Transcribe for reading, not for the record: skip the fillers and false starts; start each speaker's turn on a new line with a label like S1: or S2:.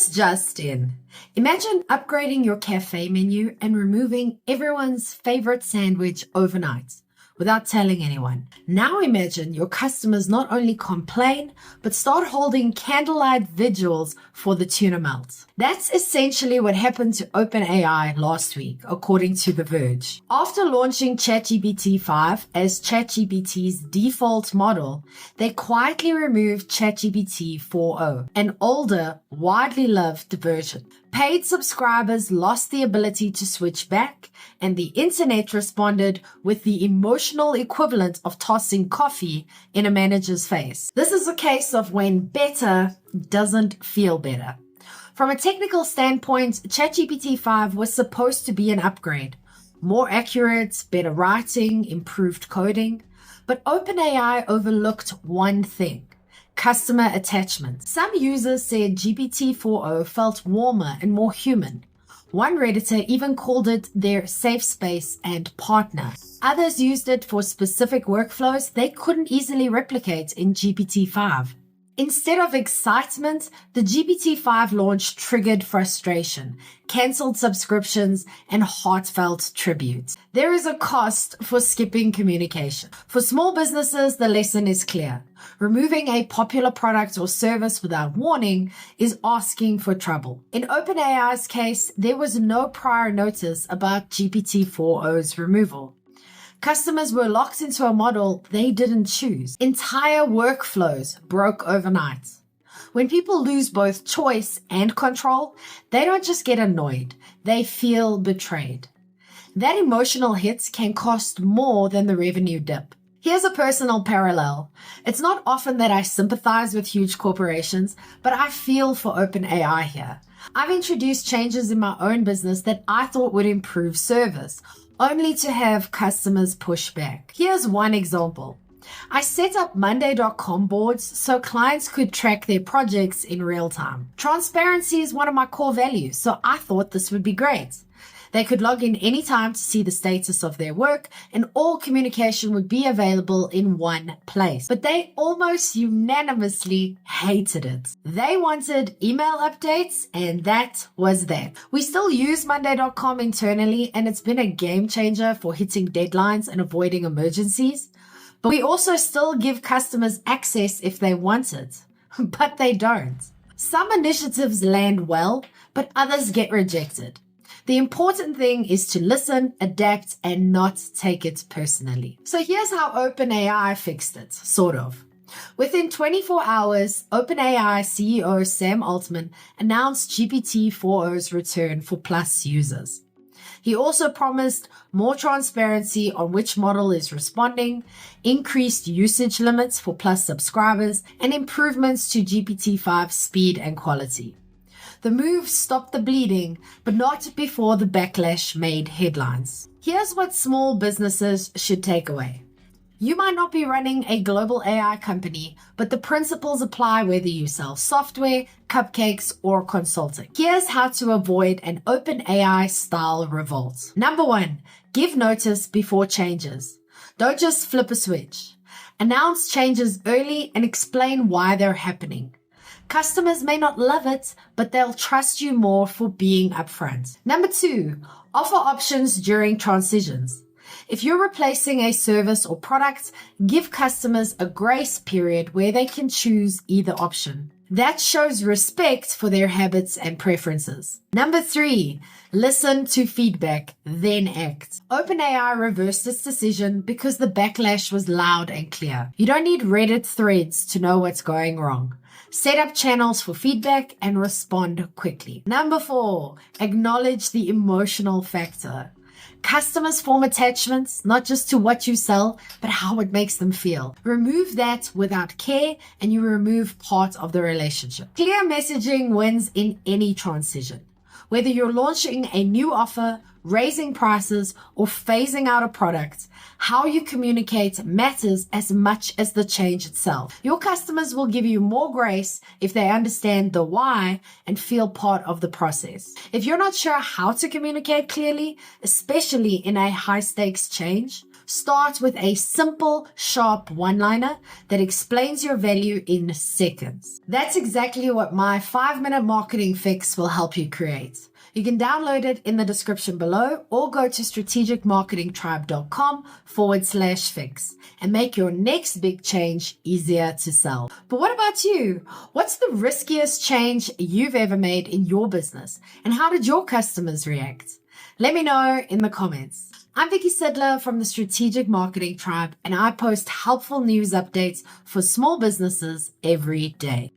S1: This just in. Imagine upgrading your cafe menu and removing everyone's favorite sandwich overnight without telling anyone. Now imagine your customers not only complain, but start holding candlelight vigils for the tuna melt. That's essentially what happened to OpenAI last week, according to The Verge. After launching ChatGPT 5 as ChatGPT's default model, they quietly removed ChatGPT 4.0, an older, widely loved version. Paid subscribers lost the ability to switch back, and the internet responded with the emotional equivalent of tossing coffee in a manager's face. This is a case of when better doesn't feel better. From a technical standpoint, ChatGPT 5 was supposed to be an upgrade. More accurate, better writing, improved coding. But OpenAI overlooked one thing: customer attachment. Some users said GPT 4.0 felt warmer and more human. One Redditor even called it their safe space and partner. Others used it for specific workflows they couldn't easily replicate in GPT 5. Instead of excitement, the GPT-5 launch triggered frustration, cancelled subscriptions, and heartfelt tributes. There is a cost for skipping communication. For small businesses, the lesson is clear. Removing a popular product or service without warning is asking for trouble. In OpenAI's case, there was no prior notice about GPT-4.0's removal. Customers were locked into a model they didn't choose. Entire workflows broke overnight. When people lose both choice and control, they don't just get annoyed, they feel betrayed. That emotional hit can cost more than the revenue dip. Here's a personal parallel. It's not often that I sympathize with huge corporations, but I feel for OpenAI here. I've introduced changes in my own business that I thought would improve service, only to have customers push back. Here's one example. I set up Monday.com boards so clients could track their projects in real time. Transparency is one of my core values, so I thought this would be great. They could log in anytime to see the status of their work, and all communication would be available in one place. But they almost unanimously hated it. They wanted email updates, and that was that. We still use Monday.com internally, and it's been a game changer for hitting deadlines and avoiding emergencies. But we also still give customers access if they want it. But they don't. Some initiatives land well, but others get rejected. The important thing is to listen, adapt, and not take it personally. So here's how OpenAI fixed it, sort of. Within 24 hours, OpenAI CEO Sam Altman announced GPT 4.0's return for Plus users. He also promised more transparency on which model is responding, increased usage limits for Plus subscribers, and improvements to GPT-5 speed and quality. The move stopped the bleeding, but not before the backlash made headlines. Here's what small businesses should take away. You might not be running a global AI company, but the principles apply whether you sell software, cupcakes, or consulting. Here's how to avoid an OpenAI style revolt. Number 1, give notice before changes. Don't just flip a switch. Announce changes early and explain why they're happening. Customers may not love it, but they'll trust you more for being upfront. Number 2, offer options during transitions. If you're replacing a service or product, give customers a grace period where they can choose either option. That shows respect for their habits and preferences. Number 3, listen to feedback, then act. OpenAI reversed its decision because the backlash was loud and clear. You don't need Reddit threads to know what's going wrong. Set up channels for feedback and respond quickly. Number 4, acknowledge the emotional factor. Customers form attachments, not just to what you sell, but how it makes them feel. Remove that without care, and you remove part of the relationship. Clear messaging wins in any transition. Whether you're launching a new offer, raising prices, or phasing out a product, how you communicate matters as much as the change itself. Your customers will give you more grace if they understand the why and feel part of the process. If you're not sure how to communicate clearly, especially in a high-stakes change, Start with a simple, sharp one-liner that explains your value in seconds. That's exactly what my 5-minute marketing fix will help you create. You can download it in the description below or go to strategicmarketingtribe.com/fix and make your next big change easier to sell. But what about you? What's the riskiest change you've ever made in your business? And how did your customers react? Let me know in the comments. I'm Vicky Sidler from the Strategic Marketing Tribe, and I post helpful news updates for small businesses every day.